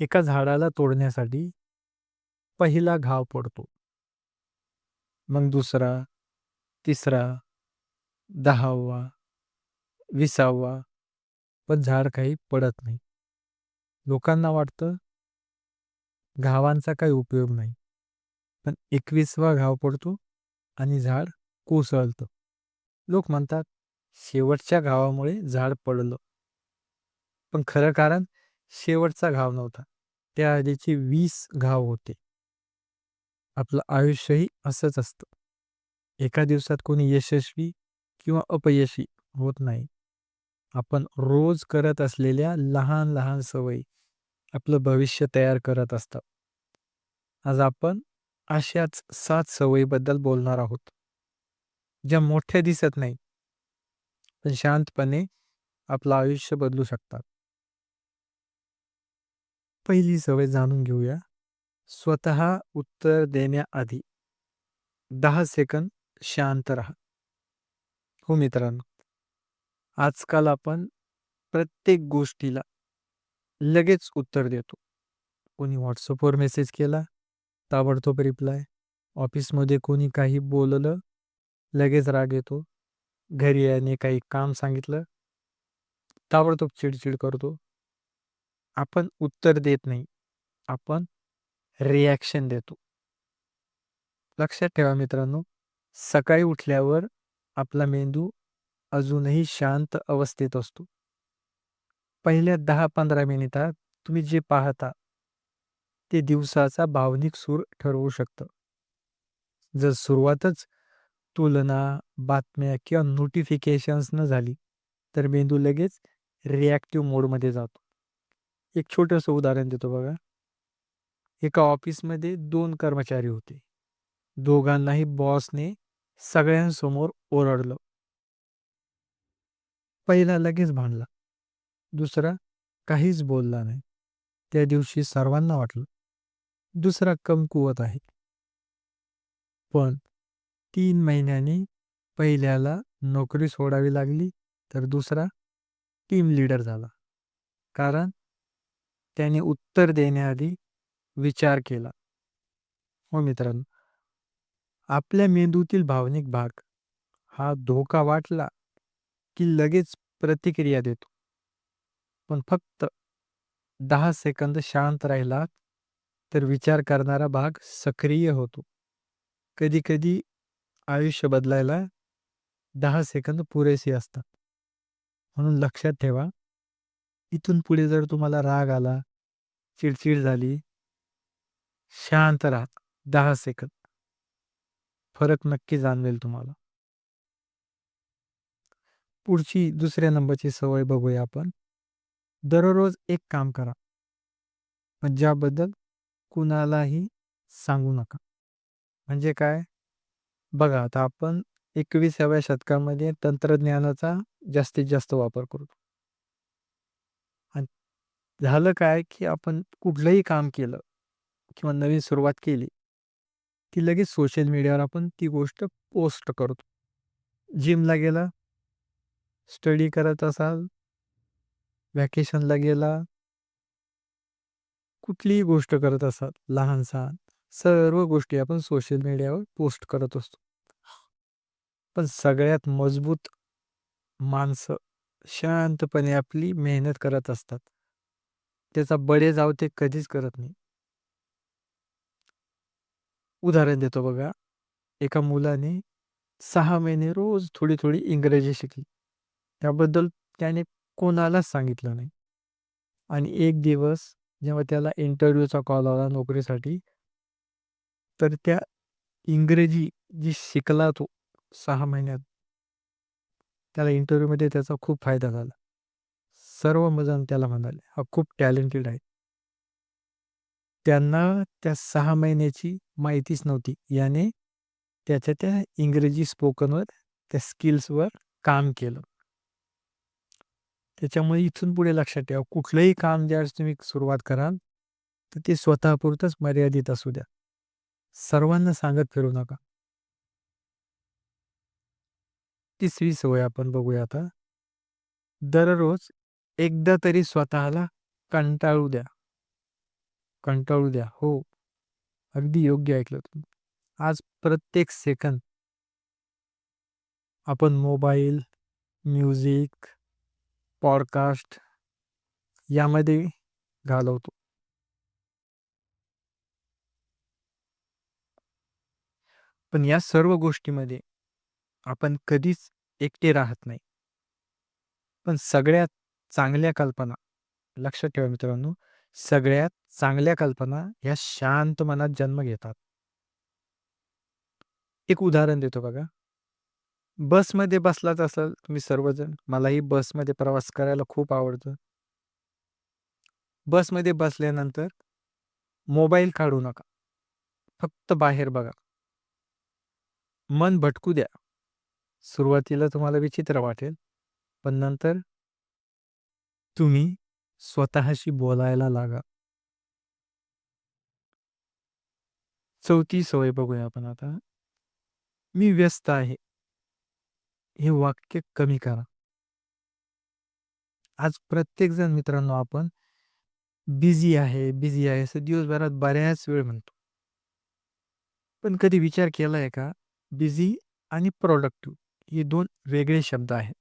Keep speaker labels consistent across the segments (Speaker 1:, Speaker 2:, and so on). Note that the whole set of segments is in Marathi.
Speaker 1: एका झाडाला तोडण्यासाठी पहिला घाव पडतो. मग दुसरा, तिसरा, 10वा, 20वा, पण झाड काही पडत नाही. लोकांना वाटतं घावांचा काही उपयोग नाही. पण 21वा घाव पडतो आणि झाड कोसळतं. लोक म्हणतात शेवटच्या घावामुळे झाड पडलं. पण खरं कारण शेवटचा घाव नव्हता. त्या आधीचे 20 घाव होते. आपलं आयुष्यही असंच असतं. एका दिवसात कोणी यशस्वी किंवा अपयशी होत नाही. आपण रोज करत असलेल्या लहान लहान सवयी आपलं भविष्य तयार करत असतात. आज आपण अशाच 7 सवयीबद्दल बोलणार आहोत. ज्या मोठ्या दिसत नाही, पण शांतपणे आपलं आयुष्य बदलू शकतात. पहिली सवय जाणून घेऊया. स्वतः उत्तर देण्याआधी 10 सेकंद शांत राहा. हो मित्रांनो, आजकाल आपण प्रत्येक गोष्टीला लगेच उत्तर देतो. कोणी WhatsAppवर मेसेज केला, ताबडतोब रिप्लाय. ऑफिसमध्ये कोणी काही बोललं, लगेच राग येतो. घरी याने काही काम सांगितलं, ताबडतोब चिडचिड करतो. आपण उत्तर देत नाही, आपण रिॲक्शन देतो. लक्षात ठेवा मित्रांनो, सकाळी उठल्यावर आपला मेंदू अजूनही शांत अवस्थेत असतो. पहिल्या 10-15 मिनिटात तुम्ही जे पाहता, ते दिवसाचा भावनिक सूर ठरवू शकतं. जर सुरुवातच तुलना, बातम्या किंवा नोटिफिकेशन्स न झाली, तर मेंदू लगेच रिॲक्टिव्ह मोडमध्ये जातो. एक छोटंसं उदाहरण देतो बघा. एका ऑफिसमध्ये 2 कर्मचारी होते. दोघांनाही बॉसने सगळ्यांसमोर ओरडलं. पहिला लगेच भांडला, दुसरा काहीच बोलला नाही. त्या दिवशी सर्वांना वाटलं, दुसरा कमकुवत आहे. पण 3 महिन्यांनी पहिल्याला नोकरी सोडावी लागली, तर दुसरा टीम लीडर झाला. कारण त्याने उत्तर देण्याआधी विचार केला. हो मित्रांनो, आपल्या मेंदूतील भावनिक भाग हा धोका वाटला की लगेच प्रतिक्रिया देतो. पण फक्त 10 सेकंद शांत राहिलात, तर विचार करणारा भाग सक्रिय होतो. कधी-कधी आयुष्य बदलायला 10 सेकंद पुरेसे असतात. म्हणून लक्षात ठेवा, इथून पुढे जर तुम्हाला राग आला, चिडचिड झाली, शांत राहा. 10 सेकंद. फरक नक्की जाणवेल तुम्हाला. पुढची दुसऱ्या नंबरची सवय बघूया आपण. दररोज एक काम करा, पण ज्याबद्दल कुणालाही सांगू नका. म्हणजे काय? बघा आता आपण 21व्या शतकामध्ये तंत्रज्ञानाचा जास्तीत जास्त वापर करतो. आणि झालं काय, की आपण कुठलंही काम केलं किंवा नवीन सुरुवात केली, की लगेच सोशल मीडियावर आपण ती गोष्ट पोस्ट करतो. जिमला गेला, स्टडी करत असाल, व्हॅकेशनला गेला, कुठलीही गोष्ट करत असाल, लहान-सहान, सर्व गोष्टी आपण सोशल मीडियावर पोस्ट करत असतो. पण सगळ्यात मजबूत माणसं शांतपणे आपली मेहनत करत असतात. त्याचा बळी-जाव ते कधीच करत नाही. उदाहरण देतो बघा. एका मुलाने 6 महिने रोज थोडी-थोडी इंग्रजी शिकली. त्याबद्दल त्याने कोणालाच सांगितलं नाही. आणि एक दिवस जेव्हा त्याला इंटरव्ह्यूचा कॉल आला नोकरीसाठी, तर त्या इंग्रजी जी शिकला तो 6 महिन्यात, त्याला इंटरव्ह्यूमध्ये त्याचा खूप फायदा झाला. सर्वजण त्याला म्हणाले, "हा खूप टॅलेंटेड आहे." त्यांना त्या 6 महिन्याची माहितीच नव्हती. याने त्याच्या त्या इंग्रजी स्पोकनवर, त्या स्किल्सवर काम केलं. त्याच्यामुळे इथून पुढे लक्षात ठेवा, कुठलंही काम ज्यावेळेस तुम्ही सुरुवात कराल, तर ते स्वतःपुरतंच मर्यादित असू द्या. सर्वांना सांगत फिरू नका. तिसरी सवय आपण बघूया आता. दररोज एकदा तरी स्वतःला कंटाळू द्या. कंटाळू द्या. हो, अगदी योग्य ऐकलं तुम्ही. आज प्रत्येक सेकंद आपण मोबाईल, म्युझिक, पॉडकास्ट यामध्ये घालवतो. पण या सर्व गोष्टीमध्ये आपण कधीच एकटे राहत नाही. पण सगळ्यात चांगल्या कल्पना, लक्षात ठेवा मित्रांनो, सगळ्यात चांगल्या कल्पना ह्या शांत मनात जन्म घेतात. एक उदाहरण देतो बघा. बसमध्ये बसलाच असाल तुम्ही सर्वजण. मलाही बसमध्ये प्रवास करायला खूप आवडतं. बसमध्ये बसल्यानंतर मोबाईल काढू नका. फक्त बाहेर बघा. मन भटकू द्या. सुरुवातीला तुम्हाला विचित्र वाटेल, पण नंतर तुम्ही स्वतःशी बोलायला लागा. चौथी सवय बघूया आपण आता. मी व्यस्त आहे. हे वाक्य कमी करा. आज प्रत्येकजण मित्रांनो आपण बिझी आहे, बिझी आहे असं दिवसभरात बऱ्याच वेळ म्हणतो. पण कधी विचार केलाय का? बिझी आणि प्रॉडक्टिव्ह हे 2 वेगळे शब्द आहेत.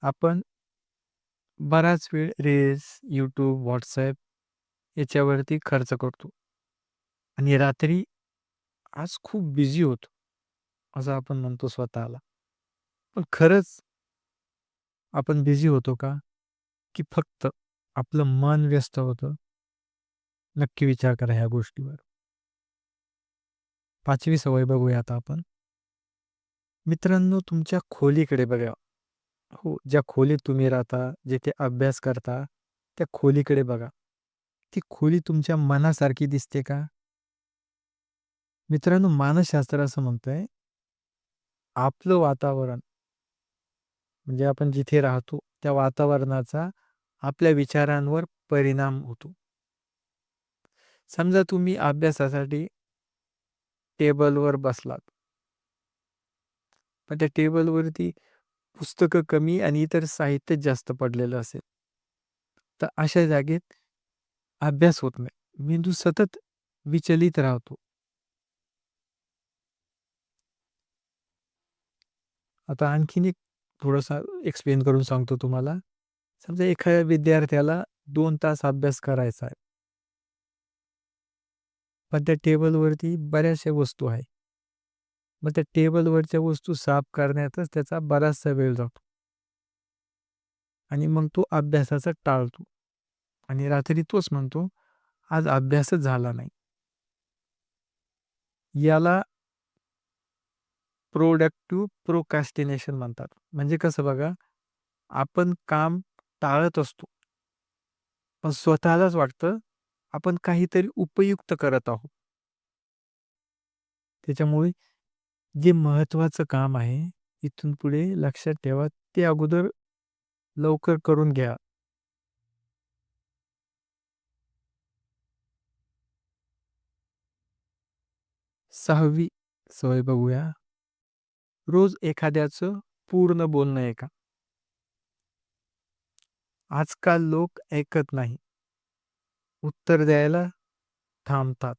Speaker 1: आपण बराच वेळ रील्स, YouTube, WhatsApp याच्यावरती खर्च करतो आणि रात्री आज खूप बिझी होतो, असं आपण म्हणतो स्वतःला. पण खरंच आपण बिझी होतो का? की फक्त आपलं मन व्यस्त होतं? नक्की विचार करा ह्या गोष्टीवर. 5वी सवय बघूया आता आपण. मित्रांनो तुमच्या खोलीकडे बघा. हो, ज्या खोलीत तुम्ही राहता, जिथे अभ्यास करता, त्या खोलीकडे बघा. ती खोली तुमच्या मनासारखी दिसते का? मित्रांनो मानसशास्त्र असं म्हणतंय, आपलं वातावरण म्हणजे आपण जिथे राहतो, त्या वातावरणाचा आपल्या विचारांवर परिणाम होतो. समजा तुम्ही अभ्यासासाठी टेबलवर बसलात. पण त्या टेबलवरती पुस्तकं कमी आणि इतर साहित्य जास्त पडलेलं असेल. तर अशा जागेत अभ्यास होत नाही. मेंदू सतत विचलित राहतो. आता आणखीन एक थोडासा एक्सप्लेन करून सांगतो तुम्हाला. समजा एखाद्या विद्यार्थ्याला 2 तास अभ्यास करायचा आहे. पण त्या टेबलवरती बऱ्याचशा वस्तू आहेत. मग त्या टेबलवरच्या वस्तू साफ करण्यातच त्याचा बराचसा वेळ जातो आणि मग तो अभ्यासाचा टाळतो आणि रात्री तोच म्हणतो, "आज अभ्यासच झाला नाही." याला प्रोडक्टिव्ह प्रोक्रॅस्टिनेशन म्हणतात. म्हणजे कसं बघा, आपण काम टाळत असतो. पण स्वतःलाच वाटतं, आपण काहीतरी उपयुक्त करत आहोत. त्याच्यामुळे जे महत्त्वाचं काम आहे, इथून पुढे लक्षात ठेवा, ते अगोदर लवकर करून घ्या. 6वी सवय बघूया. रोज एखाद्याचं पूर्ण बोलणं ऐका. आजकाल लोक ऐकत नाही. उत्तर द्यायला थांबतात.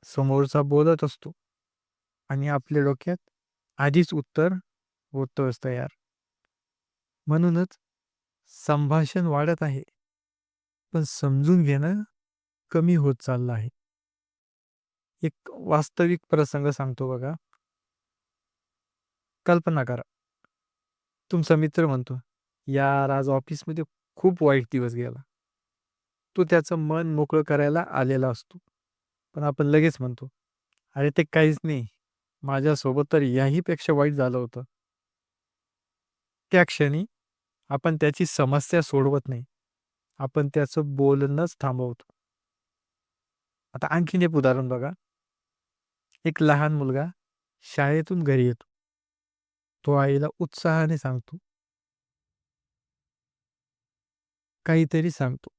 Speaker 1: समोरचा बोलत असतो आणि आपल्या डोक्यात आधीच उत्तर होतंच तयार. म्हणूनच संभाषण वाढत आहे, पण समजून घेणं कमी होत चाललं आहे. एक वास्तविक प्रसंग सांगतो बघा. कल्पना करा. तुमचा मित्र म्हणतो, "यार आज ऑफिसमध्ये खूप वाईट दिवस गेला." तो त्याचं मन मोकळं करायला आलेला असतो. पण आपण लगेच म्हणतो, "अरे ते काहीच नाही. माझ्यासोबत तर याहीपेक्षा वाईट झालं होतं." त्या क्षणी आपण त्याची समस्या सोडवत नाही. आपण त्याचं बोलणंच थांबवतो. आता आणखीन एक उदाहरण बघा. एक लहान मुलगा शाळेतून घरी येतो. तो आईला उत्साहाने सांगतो, काहीतरी सांगतो.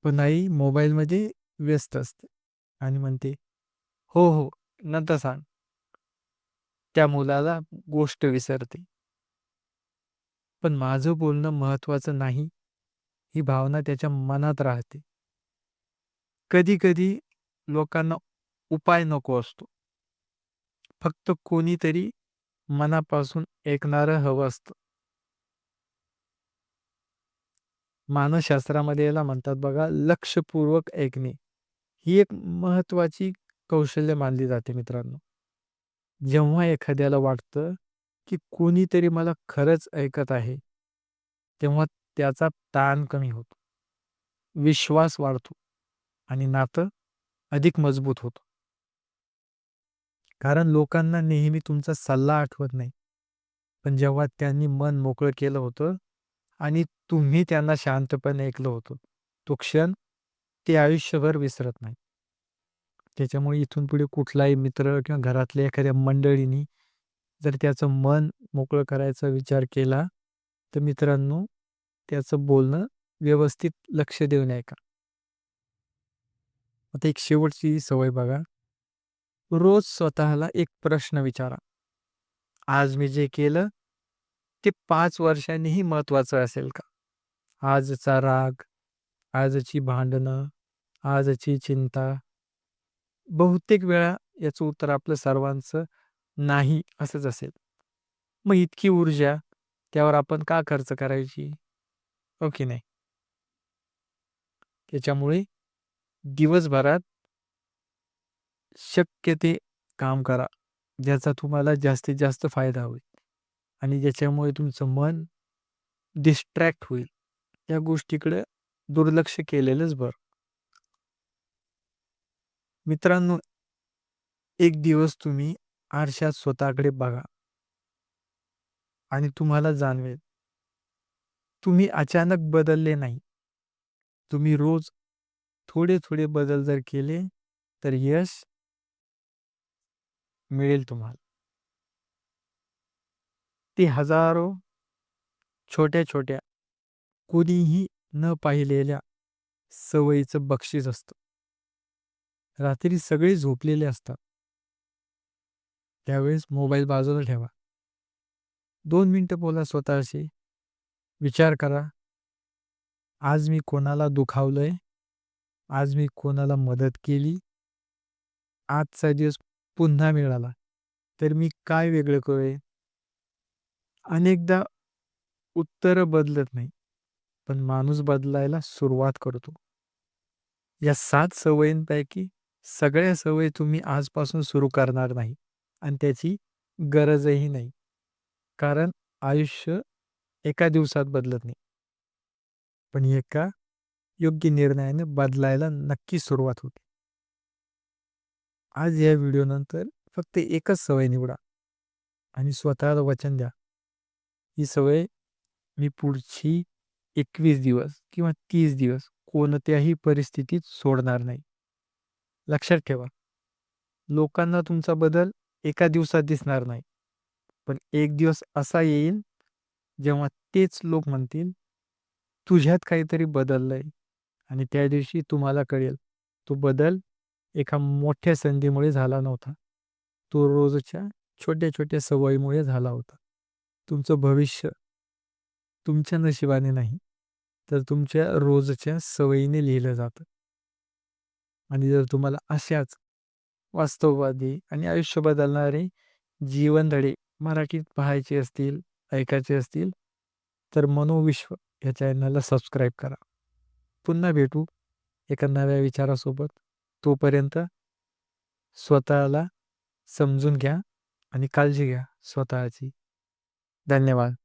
Speaker 1: पण आई मोबाईलमध्ये व्यस्त असते आणि म्हणते, "हो, हो, नंतर सांग." त्या मुलाला गोष्ट विसरते. पण माझं बोलणं महत्त्वाचं नाही ही भावना त्याच्या मनात राहते. कधी-कधी लोकांना उपाय नको असतो. फक्त कोणीतरी मनापासून ऐकणारं हवं असतं. मानसशास्त्रामध्ये याला म्हणतात बघा लक्षपूर्वक ऐकणे. ही एक महत्त्वाची कौशल्य मानली जाते मित्रांनो. जेव्हा एखाद्याला वाटतं, की कोणीतरी मला खरंच ऐकत आहे, तेव्हा त्याचा ताण कमी होतो. विश्वास वाढतो आणि नातं अधिक मजबूत होतं. कारण लोकांना नेहमी तुमचा सल्ला आठवत नाही. पण जेव्हा त्यांनी मन मोकळं केलं होतं आणि तुम्ही त्यांना शांतपणे ऐकलं होतं, तो क्षण ते आयुष्यभर विसरत नाही. त्याच्यामुळे इथून पुढे कुठलाही मित्र किंवा घरातल्या एखाद्या मंडळीनी जर त्याचं मन मोकळं करायचा विचार केला, तर मित्रांनो त्याचं बोलणं व्यवस्थित लक्ष देऊन ऐका. आता एक शेवटची सवय बघा. रोज स्वतःला एक प्रश्न विचारा. आज मी जे केलं, ते 5 वर्षांनीही महत्त्वाचं असेल का? आजचा राग, आजची भांडणं, आजची चिंता. बहुतेक वेळा याचं उत्तर आपलं सर्वांचं नाही असंच असेल. मग इतकी ऊर्जा त्यावर आपण का खर्च करायची? हो की नाही? त्याच्यामुळे दिवसभरात शक्य ते काम करा, ज्याचा तुम्हाला जास्तीत जास्त फायदा होईल आणि ज्याच्यामुळे तुमचं मन डिस्ट्रॅक्ट होईल. त्या गोष्टीकडे दुर्लक्ष केलेलंच बरं. मित्रांनो, एक दिवस तुम्ही आरशात स्वतःकडे बघा आणि तुम्हाला जाणवेल, तुम्ही अचानक बदलले नाही. तुम्ही रोज थोडे-थोडे बदल जर केले, तर यश मिळेल तुम्हाला. ते हजारो छोट्या-छोट्या, कोणीही न पाहिलेल्या सवयीचं बक्षीस असतं. रात्री सगळे झोपलेले असतात. त्यावेळेस मोबाईल बाजूला ठेवा. 2 मिनिटं बोला स्वतःशी. विचार करा, आज मी कोणाला दुखावलंय? आज मी कोणाला मदत केली? आजचा दिवस पुन्हा मिळाला, तर मी काय वेगळं करेन? अनेकदा उत्तरं बदलत नाही, पण माणूस बदलायला सुरुवात करतो. या 7 सवयींपैकी सगळ्या सवयी तुम्ही आजपासून सुरू करणार नाही आणि त्याची गरजही नाही. कारण आयुष्य एका दिवसात बदलत नाही. पण एका योग्य निर्णयाने बदलायला नक्की सुरुवात होते. आज या व्हिडिओनंतर फक्त एकच सवय निवडा आणि स्वतःला वचन द्या. ही सवय मी पुढची 21 दिवस किंवा 30 दिवस कोणत्याही परिस्थितीत सोडणार नाही. लक्षात ठेवा, लोकांना तुमचा बदल एका दिवसात दिसणार नाही. पण एक दिवस असा येईल, जेव्हा तेच लोक म्हणतील, "तुझ्यात काहीतरी बदललंय." आणि त्या दिवशी तुम्हाला कळेल, तो बदल एका मोठ्या संधीमुळे झाला नव्हता. तो रोजच्या छोट्या-छोट्या सवयीमुळे झाला होता. तुमचं भविष्य तुमच्या नशिबाने नाही, तर तुमच्या रोजच्या सवयीने लिहिलं जातं. आणि जर तुम्हाला अशाच वास्तववादी आणि आयुष्य बदलणारे जीवनधडे मराठीत पाहायचे असतील, ऐकायचे असतील, तर मनोविश्व या चॅनलला सबस्क्राईब करा. पुन्हा भेटू एका नव्या विचारासोबत. तोपर्यंत स्वतःला समजून घ्या आणि काळजी घ्या स्वतःची. धन्यवाद.